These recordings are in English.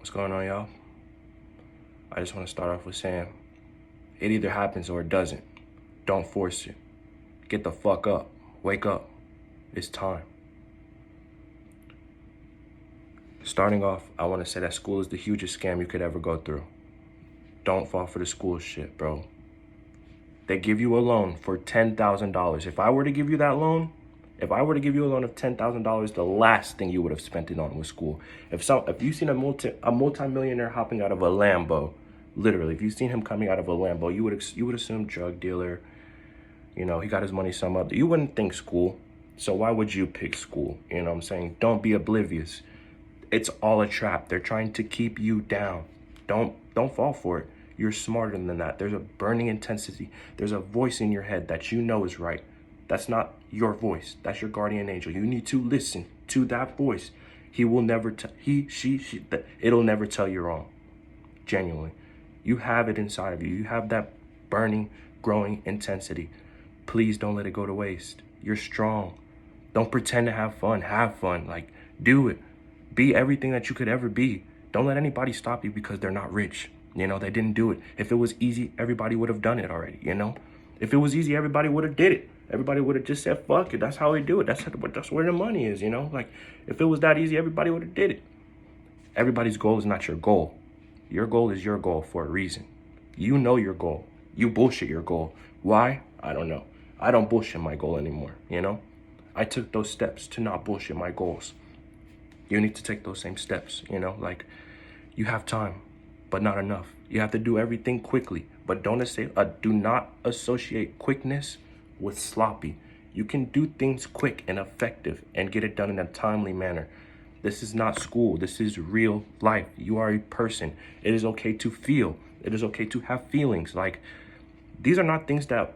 What's going on, y'all? I just want to start off with saying it either happens or it doesn't. Don't force it. Get the fuck up. Wake up. It's time. Starting off, I want to say that school is the hugest scam you could ever go through. Don't fall for the school shit, bro. They give you a loan for $10,000. If I were to give you that loan, if I were to give you a loan of $10,000, the last thing you would have spent it on was school. If you seen a multi-millionaire hopping out of a Lambo, literally, if you've seen him coming out of a Lambo, you would assume drug dealer. You know, he got his money sum up. You wouldn't think school. So why would you pick school? You know what I'm saying? Don't be oblivious. It's all a trap. They're trying to keep you down. Don't fall for it. You're smarter than that. There's a burning intensity. There's a voice in your head that you know is right. That's not your voice. That's your guardian angel. You need to listen to that voice. He will never it'll never tell you wrong. Genuinely. You have it inside of you. You have that burning, growing intensity. Please don't let it go to waste. You're strong. Don't pretend to have fun. Have fun. Like, do it. Be everything that you could ever be. Don't let anybody stop you because they're not rich. You know, they didn't do it. If it was easy, everybody would have done it already, you know? If it was easy, everybody would have did it. Everybody would have just said, fuck it. That's how they do it. That's where the money is, you know? Like, if it was that easy, everybody would have did it. Everybody's goal is not your goal. Your goal is your goal for a reason. You know your goal. You bullshit your goal. Why? I don't know. I don't bullshit my goal anymore, you know? I took those steps to not bullshit my goals. You need to take those same steps, you know? Like, you have time, but not enough. You have to do everything quickly, but do not associate quickness with sloppy. You can do things quick and effective and get it done in a timely manner. This is not school. This is real life. You are a person. It is okay to feel. It is okay to have feelings. Like, these are not things that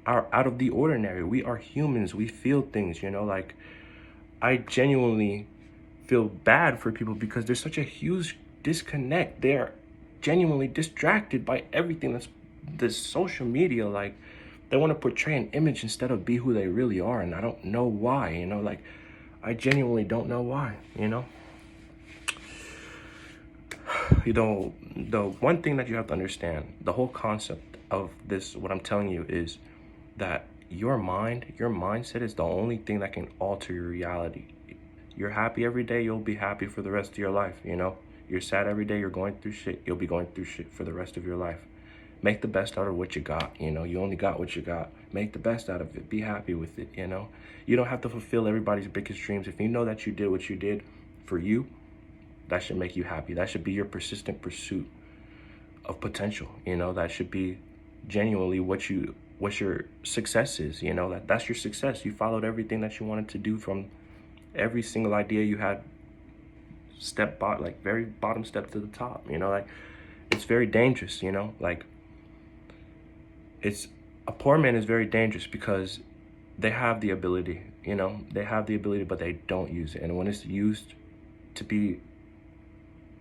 are out of the ordinary. We are humans. We feel things, you know? Like, I genuinely feel bad for people because there's such a huge disconnect. They're genuinely distracted by everything that's this social media. Like, they want to portray an image instead of be who they really are, and I don't know why, you know? Like, I genuinely don't know why, you know? You know, the one thing that you have to understand, the whole concept of this, what I'm telling you, is that your mindset is the only thing that can alter your reality. You're happy every day, you'll be happy for the rest of your life, you know? You're sad every day, you're going through shit, you'll be going through shit for the rest of your life. Make the best out of what you got, you know? You only got what you got. Make the best out of it. Be happy with it, you know? You don't have to fulfill everybody's biggest dreams. If you know that you did what you did for you, that should make you happy. That should be your persistent pursuit of potential, you know? That should be genuinely what your success is, you know? That's your success. You followed everything that you wanted to do from every single idea you had, very bottom step to the top, you know? Like, it's very dangerous, you know? Like, a poor man is very dangerous because they have the ability, you know? They have the ability, but they don't use it. And when it's used to be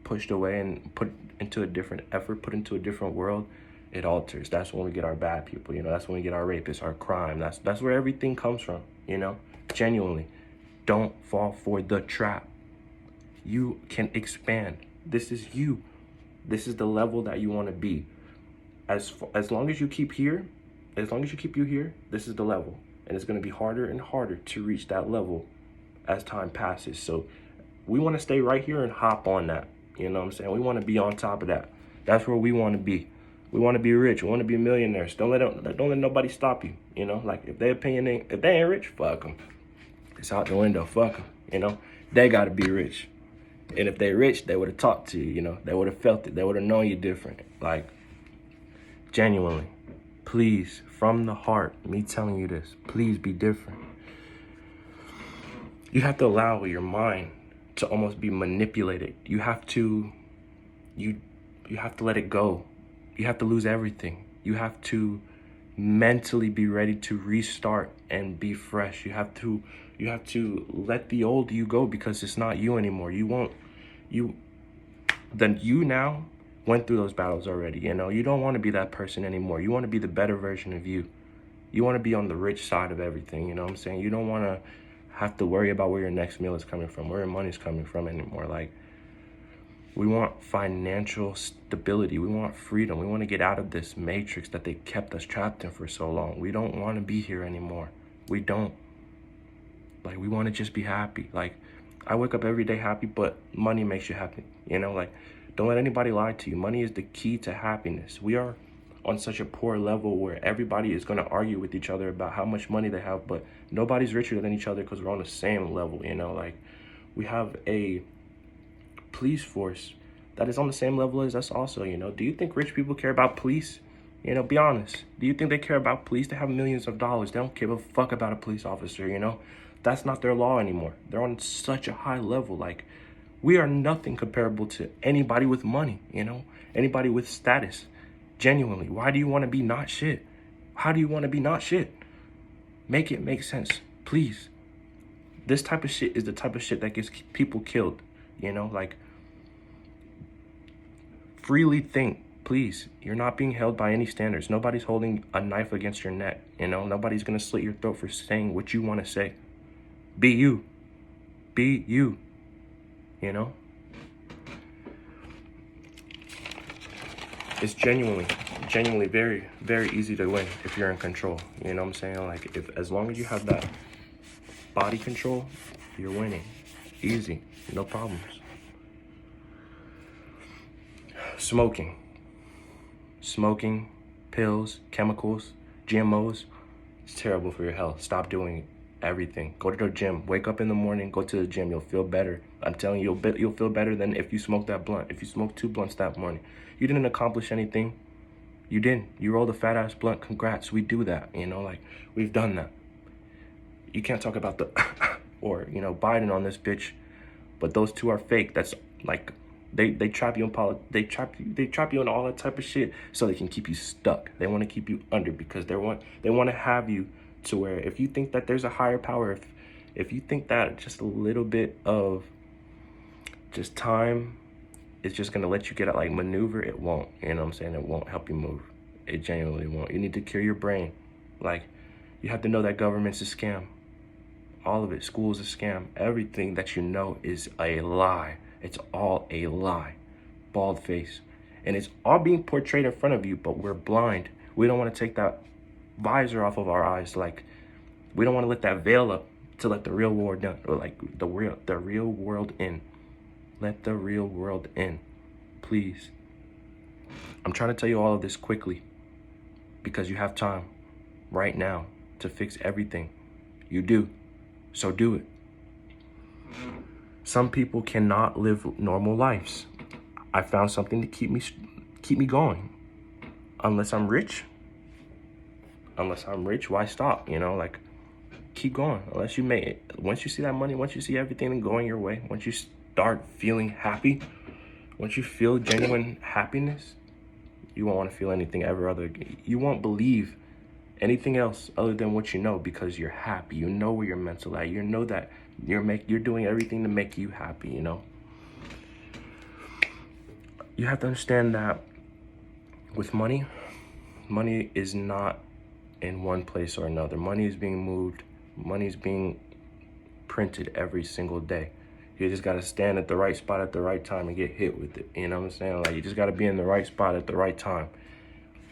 pushed away and put into a different effort, put into a different world, it alters. That's when we get our bad people, you know? That's when we get our rapists, our crime. That's where everything comes from, you know? Genuinely. Don't fall for the trap. You can expand. This is you. This is the level that you want to be. As long as you keep here, this is the level. And it's going to be harder and harder to reach that level as time passes. So we want to stay right here and hop on that. You know what I'm saying? We want to be on top of that. That's where we want to be. We want to be rich. We want to be millionaires. Don't let nobody stop you. You know, like, if they ain't rich, fuck them. It's out the window. Fuck them. You know, they got to be rich. And if they're rich, they would have talked to you, you know. They would have felt it. They would have known you different. Like, genuinely, please, from the heart, me telling you this, please be different. You have to allow your mind to almost be manipulated. You have to let it go. You have to lose everything. You have to mentally be ready to restart and be fresh. You have to let the old you go because it's not you anymore. You now went through those battles already, you know? You don't want to be that person anymore. You want to be the better version of you. You want to be on the rich side of everything, you know what I'm saying? You don't want to have to worry about where your next meal is coming from, where your money's coming from anymore. Like, We want financial stability. We want freedom. We want to get out of this matrix that they kept us trapped in for so long. We don't want to be here anymore. We don't. Like, we want to just be happy. Like, I wake up every day happy, but money makes you happy. You know, like, don't let anybody lie to you. Money is the key to happiness. We are on such a poor level where everybody is going to argue with each other about how much money they have, but nobody's richer than each other because we're on the same level, you know? Like, we have a police force that is on the same level as us also, you know? Do you think rich people care about police? You know, be honest. Do you think they care about police? They have millions of dollars. They don't give a fuck about a police officer, you know? That's not their law anymore. They're on such a high level. Like, we are nothing comparable to anybody with money, you know? Anybody with status. Genuinely. Why do you want to be not shit? How do you want to be not shit? Make it make sense, please. This type of shit is the type of shit that gets people killed, you know? Like, freely think, please. You're not being held by any standards. Nobody's holding a knife against your neck, you know? Nobody's going to slit your throat for saying what you want to say. Be you. Be you. You know? It's genuinely very, very easy to win if you're in control. You know what I'm saying? Like, as long as you have that body control, you're winning. Easy. No problems. Smoking, pills, chemicals, GMOs, it's terrible for your health. Stop doing everything. Go to the gym. Wake up in the morning, go to the gym. You'll feel better. I'm telling you, you'll feel better than if you smoked that blunt. If you smoked 2 blunts that morning. You didn't accomplish anything. You didn't. You rolled a fat ass blunt. Congrats. We do that. You know, like, we've done that. You can't talk about the or, you know, Biden on this bitch, but those two are fake. That's like, they trap you in they trap you in all that type of shit so they can keep you stuck. They want to keep you under because they want to have you to where if you think that there's a higher power, if you think that just a little bit of just time is just gonna let you get out, like, maneuver, it won't. You know what I'm saying? It won't help you move. It genuinely won't. You need to cure your brain. Like, you have to know that government's a scam. All of it. School's a scam. Everything that you know is a lie. It's all a lie. Bald face. And it's all being portrayed in front of you, but we're blind. We don't want to take that visor off of our eyes. Like, we don't want to let that veil up to let the real world in, or like the real world in. Let the real world in, please. I'm trying to tell you all of this quickly because you have time right now to fix everything. You do, so do it. Some people cannot live normal lives. I found something to keep me going. Unless I'm rich, why stop? You know, like, keep going. Unless you make it. Once you see that money, once you see everything going your way, once you start feeling happy, once you feel genuine happiness, you won't want to feel anything ever other. You won't believe anything else other than what you know because you're happy. You know where your mental at. You know that you're doing everything to make you happy, you know? You have to understand that with money is not in one place or another. Money is being moved. Money is being printed every single day. You just got to stand at the right spot at the right time and get hit with it. You know what I'm saying? Like, you just got to be in the right spot at the right time.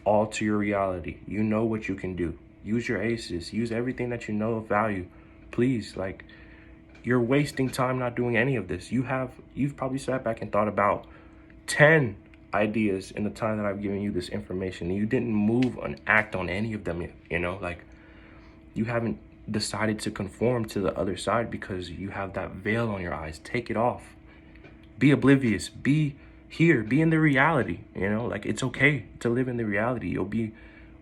All to your reality. You know what you can do. Use your aces. Use everything that you know of value. Please, like, you're wasting time not doing any of this. You've probably sat back and thought about 10 ideas in the time that I've given you this information. And you didn't move and act on any of them yet, you know? Like, you haven't decided to conform to the other side because you have that veil on your eyes. Take it off. Be oblivious. Be here. Be in the reality, you know? Like, it's okay to live in the reality. You'll be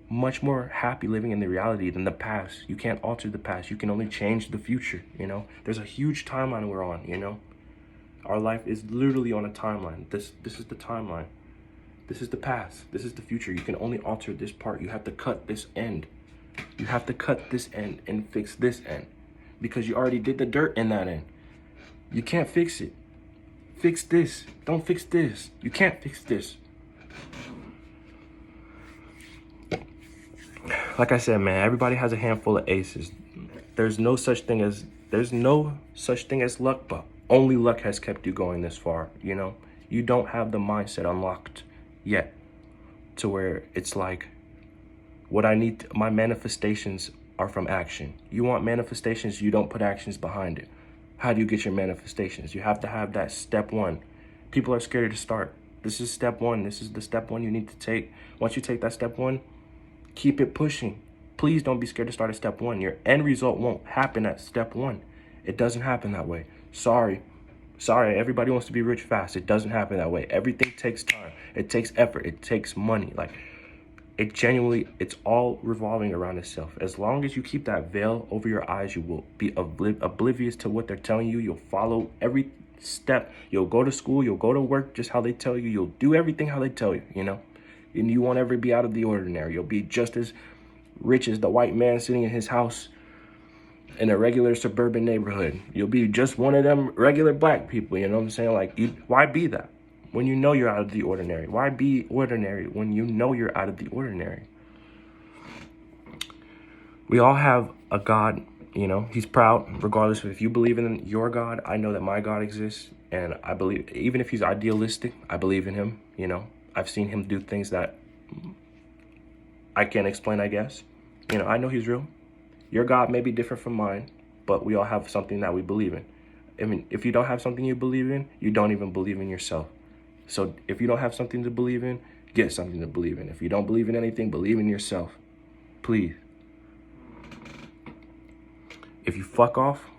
much more happy living in the reality than the past. You can't alter the past. You can only change the future, you know? There's a huge timeline we're on, you know? Our life is literally on a timeline. This is the timeline. This is the past. This is the future. You can only alter this part. You have to cut this end. You have to cut this end and fix this end because you already did the dirt in that end. You can't fix it. Fix this. Don't fix this. You can't fix this. Like I said, man, everybody has a handful of aces. There's no such thing as luck, but only luck has kept you going this far, you know? You don't have the mindset unlocked yet to where it's like, what I need, my manifestations are from action. You want manifestations, you don't put actions behind it. How do you get your manifestations? You have to have that step one. People are scared to start. This is step one. This is the step one you need to take. Once you take that step one, keep it pushing. Please don't be scared to start at step one. Your end result won't happen at step one. It doesn't happen that way. Sorry, everybody wants to be rich fast. It doesn't happen that way. Everything takes time. It takes effort. It takes money. Like, it genuinely, it's all revolving around itself. As long as you keep that veil over your eyes, you will be oblivious to what they're telling you. You'll follow every step. You'll go to school. You'll go to work just how they tell you. You'll do everything how they tell you, you know? And you won't ever be out of the ordinary. You'll be just as rich as the white man sitting in his house in a regular suburban neighborhood. You'll be just one of them regular black people, you know what I'm saying? Like, why be that when you know you're out of the ordinary? Why be ordinary when you know you're out of the ordinary? We all have a God, you know, he's proud, regardless of if you believe in your God. I know that my God exists, and I believe, even if he's idealistic, I believe in him, you know. I've seen him do things that I can't explain, I guess. You know, I know he's real. Your God may be different from mine, but we all have something that we believe in. I mean, if you don't have something you believe in, you don't even believe in yourself. So if you don't have something to believe in, get something to believe in. If you don't believe in anything, believe in yourself. Please. If you fuck off,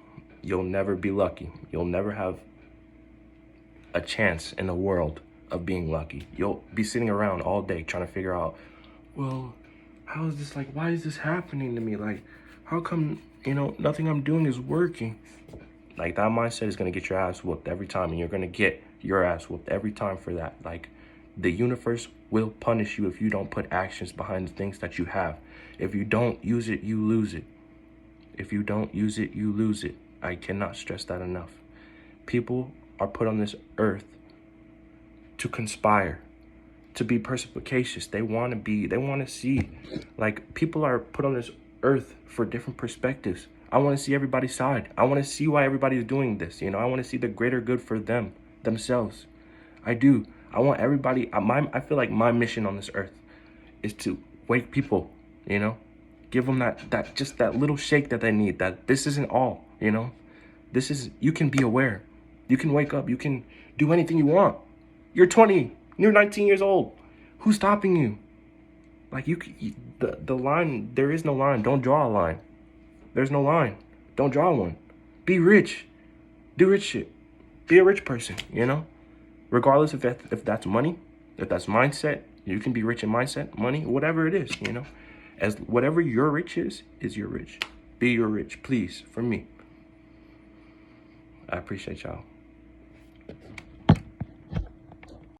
you'll never be lucky. You'll never have a chance in the world of being lucky. You'll be sitting around all day trying to figure out, well, how is this, like, why is this happening to me? Like, how come, you know, nothing I'm doing is working? Like, that mindset is going to get your ass whooped every time, and you're going to get your ass whooped every time for that. Like, the universe will punish you if you don't put actions behind the things that you have. If you don't use it, you lose it. If you don't use it, you lose it. I cannot stress that enough. People are put on this earth to conspire, to be perspicacious. They want to see, like, people are put on this earth for different perspectives. I want to see everybody's side. I want to see why everybody's doing this. You know, I want to see the greater good for themselves. I do. I want everybody, I feel like my mission on this earth is to wake people, you know, give them that little shake that they need, that this isn't all, you know, you can be aware. You can wake up. You can do anything you want. You're 20. You're 19 years old. Who's stopping you? Like, the line, there is no line. Don't draw a line. There's no line. Don't draw one. Be rich. Do rich shit. Be a rich person, you know? Regardless if that's money, if that's mindset, you can be rich in mindset, money, whatever it is, you know? As whatever your rich is your rich. Be your rich, please, for me. I appreciate y'all.